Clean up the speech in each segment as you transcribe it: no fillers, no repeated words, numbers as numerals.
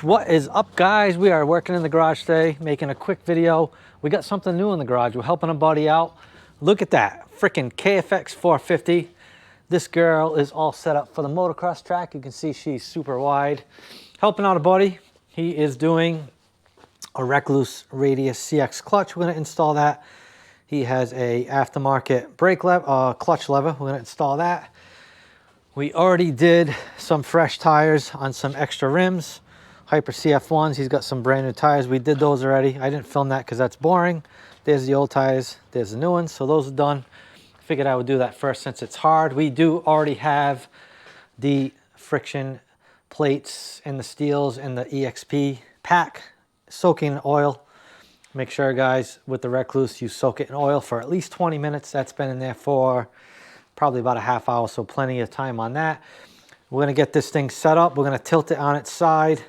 What is up, guys? We are working in the garage today, making a quick video. We got something new in the garage. We're helping a buddy out. Look at that freaking KFX450. This girl is all set up for the motocross track. You can see she's super wide. Helping out a buddy. He is doing a Rekluse Radius CX clutch. We're going to install that. He has a aftermarket brake lever, clutch lever. We're going to install that. We already did some fresh tires on some extra rims. Hyper CF1s. He's got some brand new tires. We did those already. I didn't film that because that's boring. There's the old tires. There's the new ones. So those are done. Figured I would do that first since it's hard. We do already have the friction plates and the steels and the EXP pack soaking in oil. Make sure, guys, with the Rekluse, you soak it in oil for at least 20 minutes. That's been in there for probably about a half hour, so plenty of time on that. We're going to get this thing set up. We're going to tilt it on its side.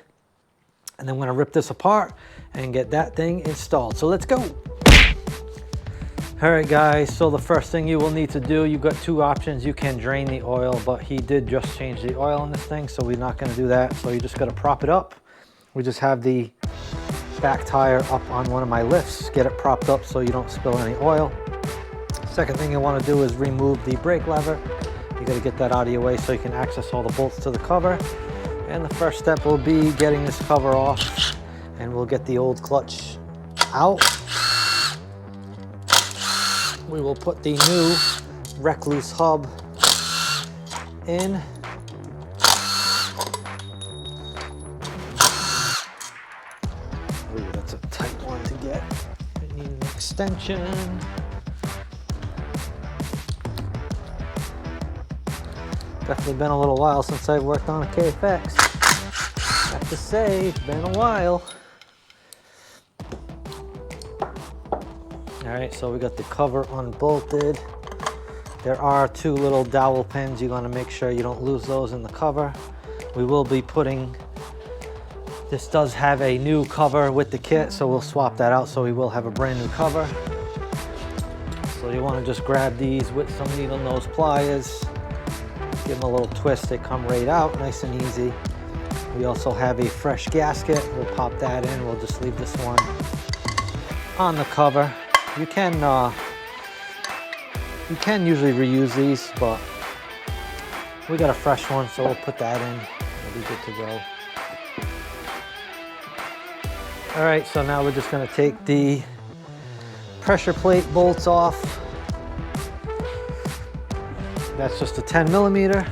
And then we're gonna rip this apart and get that thing installed. So let's go. All right, guys, so the first thing you will need to do, you've got two options. You can drain the oil, but he did just change the oil on this thing, so we're not gonna do that. So you just gotta prop it up. We just have the back tire up on one of my lifts. Get it propped up so you don't spill any oil. Second thing you wanna do is remove the brake lever. You gotta get that out of your way so you can access all the bolts to the cover. And the first step will be getting this cover off, and we'll get the old clutch out. We will put the new Rekluse hub in. Ooh, that's a tight one to get. I need an extension. Definitely been a little while since I've worked on a KFX. I have to say, it's been a while. All right, so we got the cover unbolted. There are two little dowel pins. You want to make sure you don't lose those in the cover. We will be putting, this does have a new cover with the kit, so we'll swap that out, so we will have a brand new cover. So you want to just grab these with some needle nose pliers. Give them a little twist, they come right out, nice and easy. We also have a fresh gasket. We'll pop that in. We'll just leave this one on the cover. You can usually reuse these, but we got a fresh one, so we'll put that in. We'll be good to go. All right, so now we're just gonna take the pressure plate bolts off. That's just a 10 millimeter.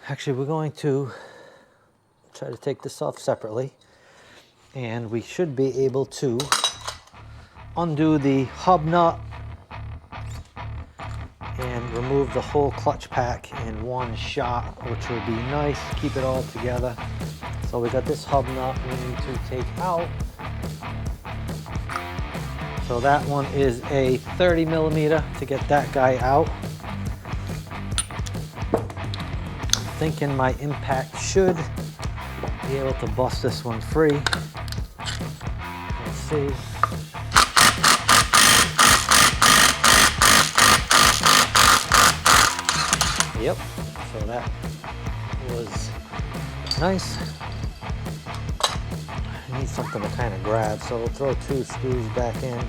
Actually, we're going to try to take this off separately, and we should be able to undo the hub nut and remove the whole clutch pack in one shot, which will be nice. Keep it all together. So we got this hub nut we need to take out. So that one is a 30 millimeter to get that guy out. I'm thinking my impact should be able to bust this one free. Let's see. Yep, so that was nice. I need something to kind of grab, so we'll throw two screws back in.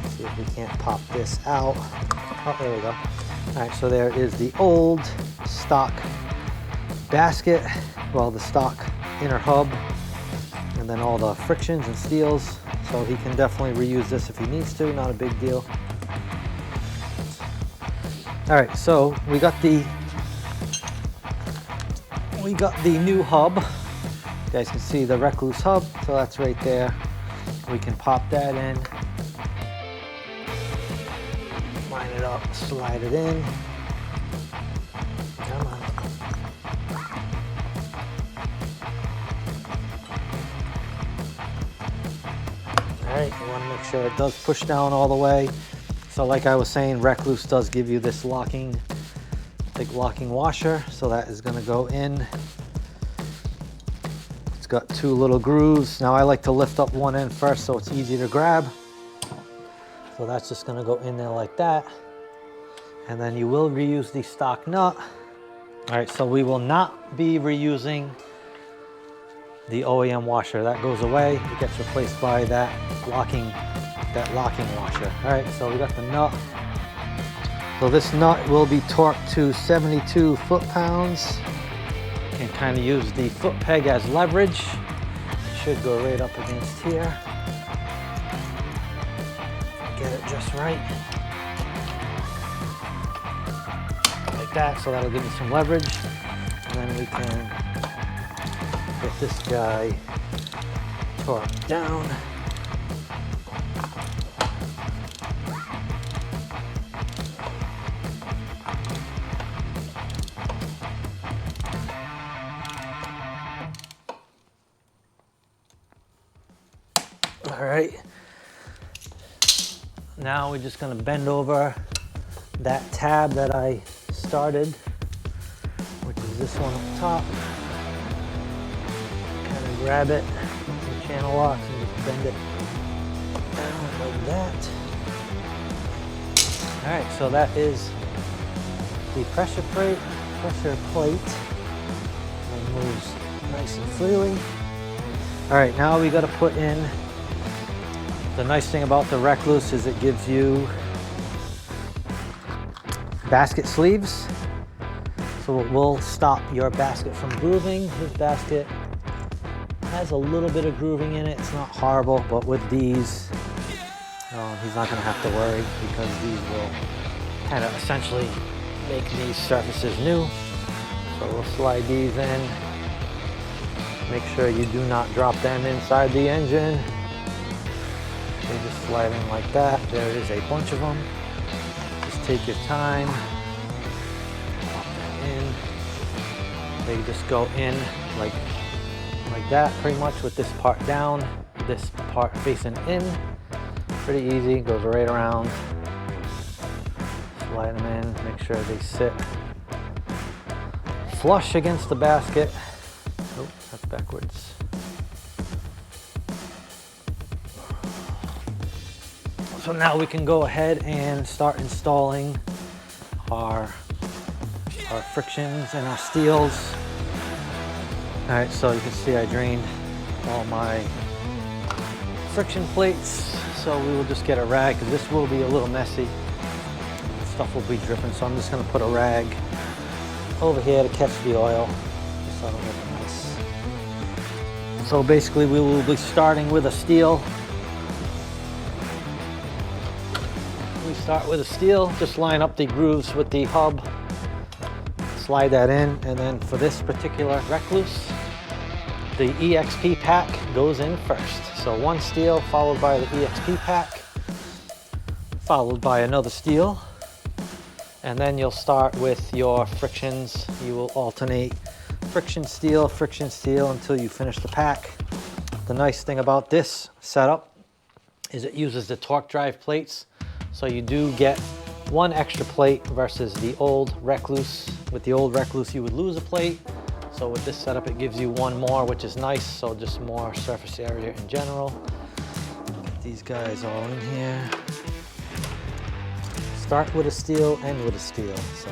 See if we can't pop this out. Oh, there we go. All right, so there is the old stock basket. Well, the stock inner hub, and then all the frictions and steels. So he can definitely reuse this if he needs to, not a big deal. All right, so we got the new hub. You guys can see the Rekluse hub, so that's right there. We can pop that in, line it up, slide it in. Come on. All right, you want to make sure it does push down all the way. So like I was saying, Rekluse does give you this big locking washer. So that is going to go in. It's got 2 little grooves. Now I like to lift up one end first so it's easy to grab. So that's just going to go in there like that. And then you will reuse the stock nut. All right, so we will not be reusing the OEM washer. That goes away. It gets replaced by that locking washer. All right, so we got the nut. So this nut will be torqued to 72 foot-pounds. You can kind of use the foot peg as leverage. It should go right up against here. Get it just right. Like that, so that'll give me some leverage. And then we can get this guy torqued down. All right, now we're just gonna bend over that tab that I started, which is this one up top. Kind of grab it, some channel locks, and just bend it down like that. All right, so that is the pressure plate. It moves nice and freely. All right, now we got to put in. The nice thing about the Rekluse is it gives you basket sleeves, so it will stop your basket from grooving. His basket has a little bit of grooving in it. It's not horrible, but with these, he's not going to have to worry because these will kind of essentially make these surfaces new. So we'll slide these in. Make sure you do not drop them inside the engine. They just slide in like that. There is a bunch of them. Just take your time. Pop that in. They just go in like that, pretty much, with this part down, this part facing in. Pretty easy. Goes right around. Slide them in. Make sure they sit flush against the basket. Oh, that's backwards. So now we can go ahead and start installing our frictions and our steels. All right, so you can see I drained all my friction plates. So we will just get a rag, because this will be a little messy. Stuff will be dripping, so I'm just gonna put a rag over here to catch the oil, just so I don't make a mess. So basically we will be starting with a steel. We start with a steel, just line up the grooves with the hub, slide that in, and then for this particular Rekluse, the EXP pack goes in first. So one steel followed by the EXP pack, followed by another steel, and then you'll start with your frictions. You will alternate friction steel until you finish the pack. The nice thing about this setup is it uses the torque drive plates. So you do get one extra plate versus the old Rekluse. With the old Rekluse, you would lose a plate. So with this setup, it gives you one more, which is nice. So just more surface area in general. Get these guys all in here. Start with a steel, end with a steel. So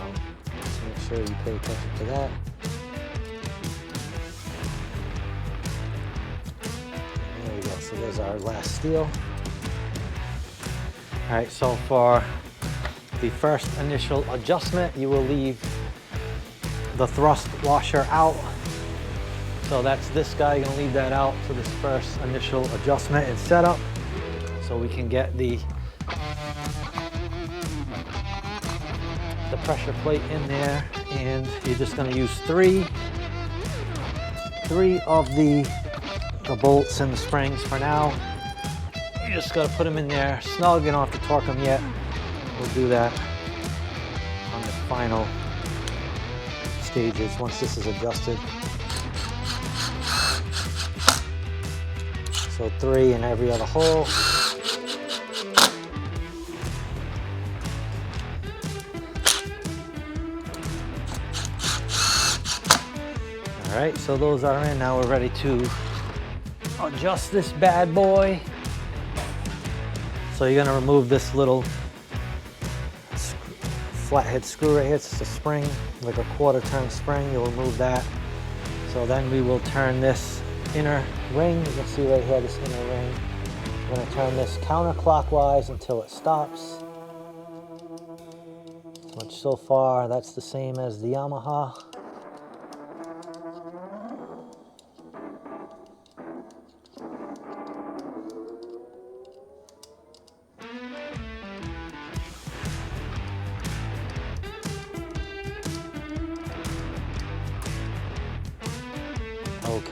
just make sure you pay attention to that. There we go. So there's our last steel. All right, so for the first initial adjustment, you will leave the thrust washer out. So that's this guy, you're gonna leave that out for this first initial adjustment and setup. So we can get the pressure plate in there, and you're just gonna use three of the bolts and the springs for now. You just gotta put them in there snug. You don't have to torque them yet. We'll do that on the final stages once this is adjusted. So So 3 in every other hole. All right, so those are in. Now we're ready to adjust this bad boy. So you're gonna remove this little flathead screw right here. It's just a spring, like a 1/4 turn spring. You'll remove that. So then we will turn this inner ring. You can see right here, this inner ring. We're gonna turn this counterclockwise until it stops. Which so far, that's the same as the Yamaha.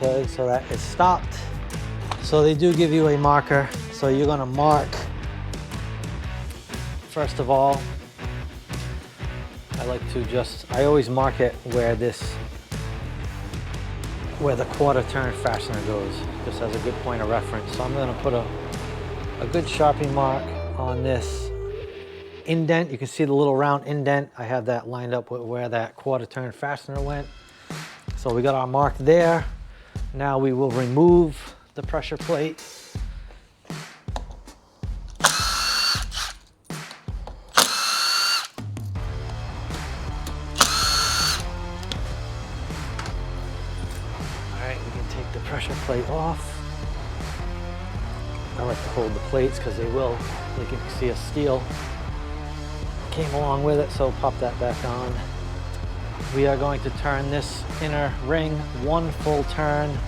Okay, so that is stopped. So they do give you a marker. So you're gonna mark, first of all, I always mark it where the 1/4 turn fastener goes, just as a good point of reference. So I'm gonna put a good Sharpie mark on this indent. You can see the little round indent. I have that lined up with where that 1/4 turn fastener went. So we got our mark there. Now we will remove the pressure plate. All right, we can take the pressure plate off. I like to hold the plates because they will, like you can see, a steel came along with it, so pop that back on. We are going to turn this inner ring 1 full turn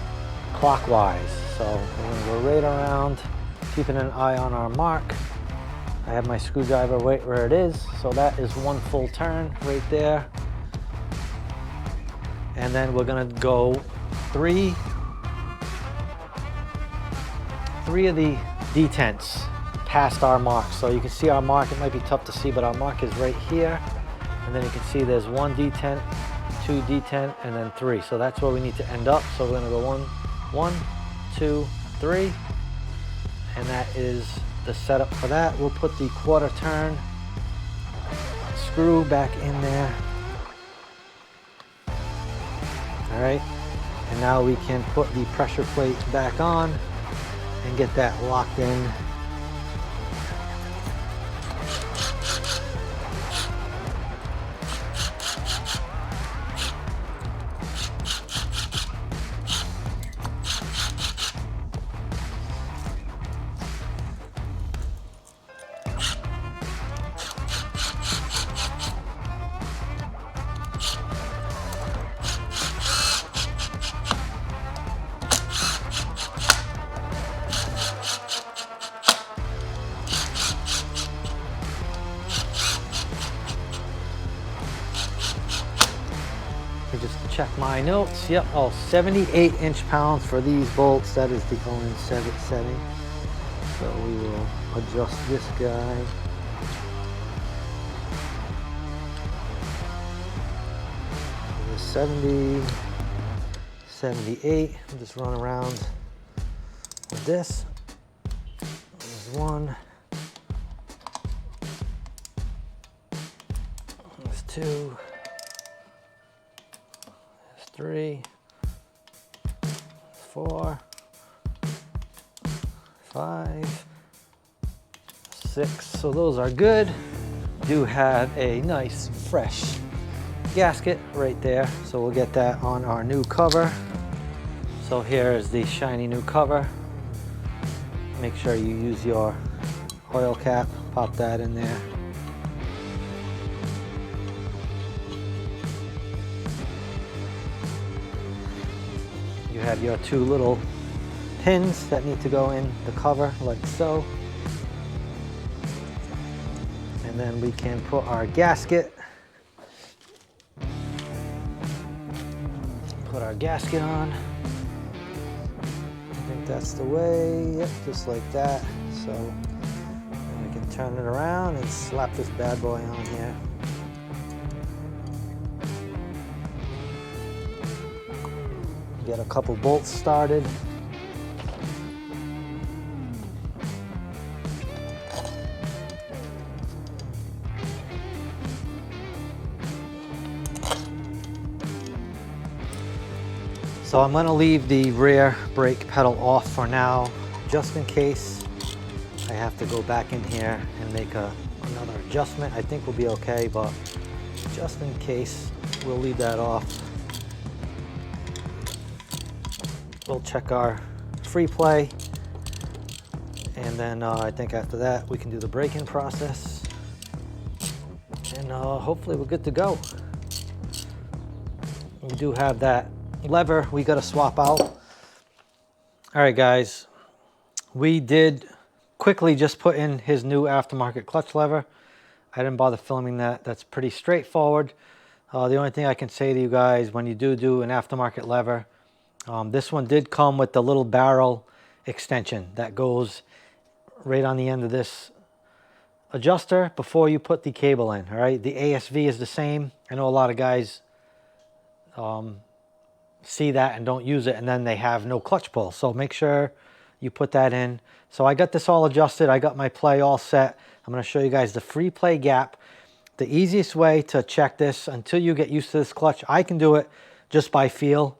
clockwise. So we're going to go right around, keeping an eye on our mark. I have my screwdriver right where it is, so that is 1 full turn right there. And then we're going to go 3 of the detents past our mark. So you can see our mark. It might be tough to see, but our mark is right here. And then you can see there's 1 detent, 2 detent, and then 3. So that's where we need to end up. So we're gonna go 1, 2, 3. And that is the setup for that. We'll put the 1/4 turn screw back in there. All right, and now we can put the pressure plate back on and get that locked in. Just check my notes. Yep, 78 inch-pounds for these bolts. That is the Owen setting. So we will adjust this guy. The 70, 78. We'll just run around with this. There's 1. There's 2. 3, 4, 5, 6. So those are good. Do have a nice fresh gasket right there. So we'll get that on our new cover. So here is the shiny new cover. Make sure you use your oil cap. Pop that in there. You have your 2 little pins that need to go in the cover, like so. And then we can put our gasket. Put our gasket on. I think that's the way. Yep, just like that. So then we can turn it around and slap this bad boy on here. Get a couple bolts started. So I'm gonna leave the rear brake pedal off for now, just in case I have to go back in here and make another adjustment. I think we'll be okay, but just in case, we'll leave that off. We'll check our free play, and then I think after that we can do the braking process, and hopefully we're good to go. We do have that lever we got to swap out. All right, guys, we did quickly just put in his new aftermarket clutch lever. I didn't bother filming that. That's pretty straightforward. The only thing I can say to you guys, when you do an aftermarket lever, this one did come with the little barrel extension that goes right on the end of this adjuster before you put the cable in. All right, the ASV is the same. I know a lot of guys see that and don't use it, and then they have no clutch pull. So make sure you put that in. So I got this all adjusted. I got my play all set. I'm going to show you guys the free play gap. The easiest way to check this until you get used to this clutch, I can do it just by feel.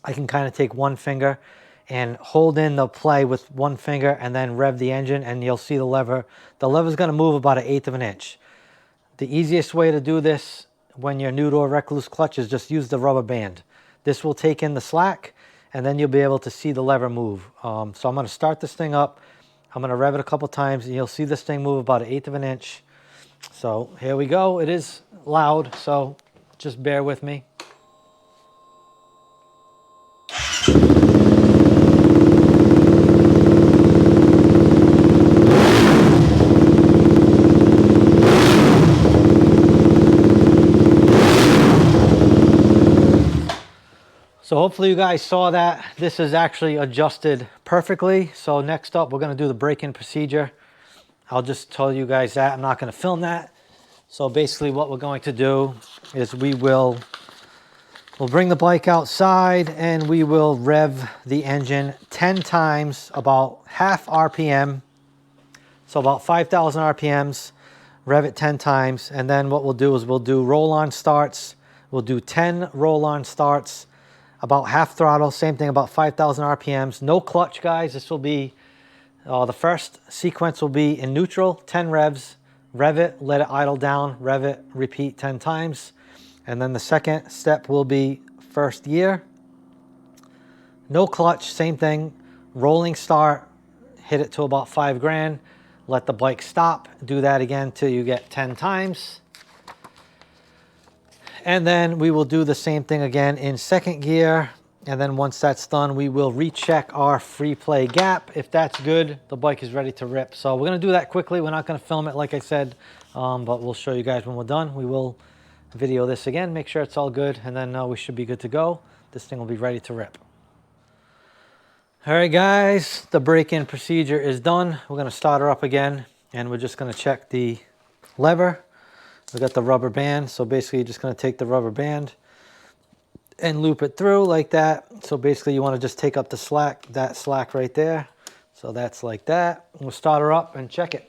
I can kind of take one finger and hold in the play with one finger and then rev the engine, and you'll see the lever. The lever's going to move about 1/8 of an inch. The easiest way to do this when you're new to a Rekluse clutch is just use the rubber band. This will take in the slack, and then you'll be able to see the lever move. So I'm going to start this thing up. I'm going to rev it a couple times, and you'll see this thing move about 1/8 of an inch. So here we go. It is loud, so just bear with me. So hopefully you guys saw that. This is actually adjusted perfectly. So next up, we're going to do the braking procedure. I'll just tell you guys that. I'm not going to film that. So basically what we're going to do is we'll bring the bike outside, and we will rev the engine 10 times, about half RPM. So about 5,000 RPMs, rev it 10 times. And then what we'll do is we'll do roll-on starts. We'll do 10 roll-on starts, about half throttle, same thing, about 5,000 RPMs. No clutch, guys. This will be, the first sequence will be in neutral, 10 revs, rev it, let it idle down, rev it, repeat 10 times. And then the second step will be first gear. No clutch, same thing, rolling start, hit it to about 5 grand, let the bike stop, do that again till you get 10 times. And then we will do the same thing again in second gear. And then once that's done, we will recheck our free play gap. If that's good, the bike is ready to rip. So we're going to do that quickly. We're not going to film it, like I said, but we'll show you guys when we're done. We will video this again, make sure it's all good, and then we should be good to go. This thing will be ready to rip. All right, guys, the break-in procedure is done. We're going to start her up again, and we're just going to check the lever. We got the rubber band, so basically you're just going to take the rubber band and loop it through like that. So basically you want to just take up the slack, that slack right there. So that's like that. We'll start her up and check it.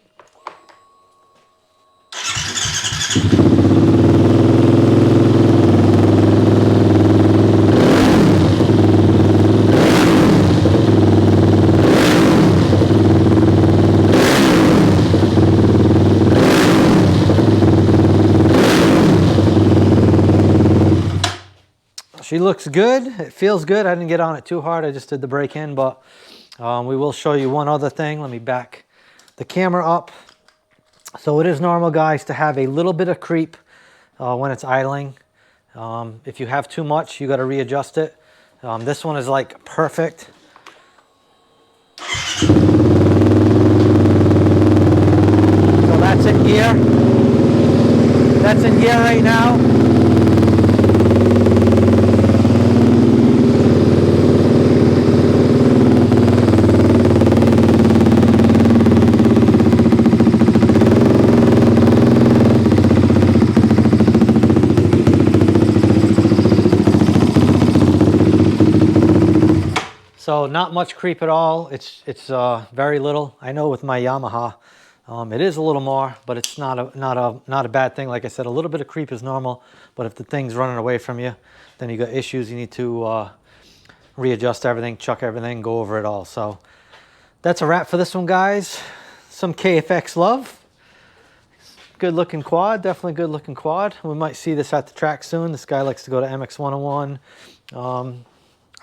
She looks good. It feels good. I didn't get on it too hard. I just did the break-in, but we will show you one other thing. Let me back the camera up. So it is normal, guys, to have a little bit of creep when it's idling. If you have too much, you got to readjust it. This one is like perfect. So that's in gear. That's in gear right now. So not much creep at all. It's very little. I know with my Yamaha, it is a little more, but it's not a bad thing. Like I said, a little bit of creep is normal, but if the thing's running away from you, then you got issues. You need to readjust everything, chuck everything, go over it all. So that's a wrap for this one, guys. Some KFX love. Good looking quad, definitely good looking quad. We might see this at the track soon. This guy likes to go to MX101. I'm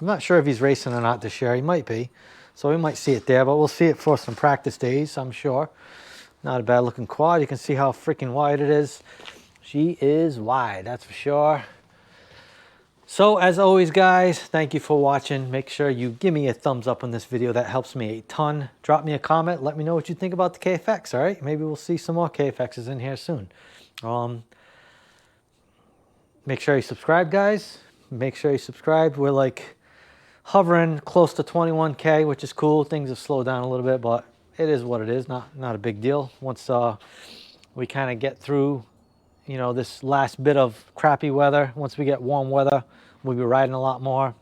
not sure if he's racing or not this year. He might be. So we might see it there, but we'll see it for some practice days, I'm sure. Not a bad looking quad. You can see how freaking wide it is. She is wide, that's for sure. So as always, guys, thank you for watching. Make sure you give me a thumbs up on this video. That helps me a ton. Drop me a comment. Let me know what you think about the KFX, all right? Maybe we'll see some more KFXs in here soon. Make sure you subscribe, guys. Make sure you subscribe. We're like hovering close to 21K, which is cool. Things have slowed down a little bit, but it is what it is. Not a big deal. Once we kind of get through, you know, this last bit of crappy weather, once we get warm weather, we'll be riding a lot more,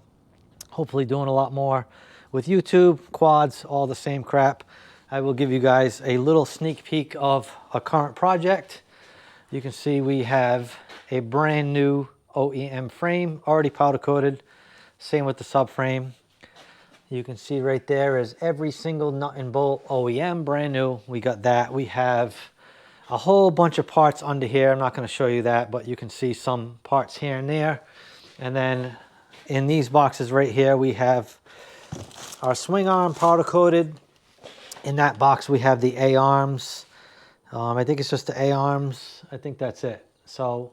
hopefully doing a lot more with YouTube, quads, all the same crap. I will give you guys a little sneak peek of a current project. You can see we have a brand new OEM frame, already powder coated. Same with the subframe. You can see right there is every single nut and bolt OEM, brand new. We got that. We have a whole bunch of parts under here. I'm not going to show you that, but you can see some parts here and there. And then in these boxes right here, we have our swing arm powder coated. In that box, we have the A arms. I think it's just the A arms. I think that's it. So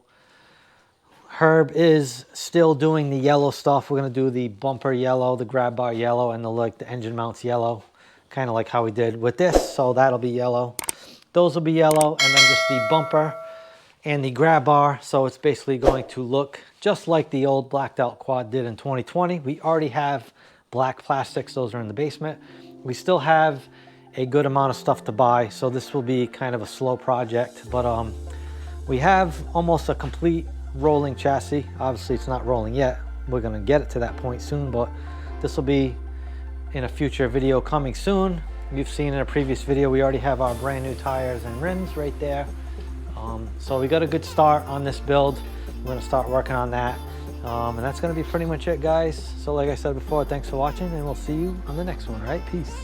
Herb is still doing the yellow stuff. We're going to do the bumper yellow, the grab bar yellow, and the engine mounts yellow, kind of like how we did with this. So that'll be yellow. Those will be yellow, and then just the bumper and the grab bar. So it's basically going to look just like the old blacked out quad did in 2020. We already have black plastics. Those are in the basement. We still have a good amount of stuff to buy. So this will be kind of a slow project, but we have almost a complete rolling chassis. Obviously it's not rolling yet. We're going to get it to that point soon, but this will be in a future video coming soon. You've seen in a previous video, we already have our brand new tires and rims right there. So we got a good start on this build. We're going to start working on that. And that's going to be pretty much it, guys. So like I said before, thanks for watching, and we'll see you on the next one, all right? Peace.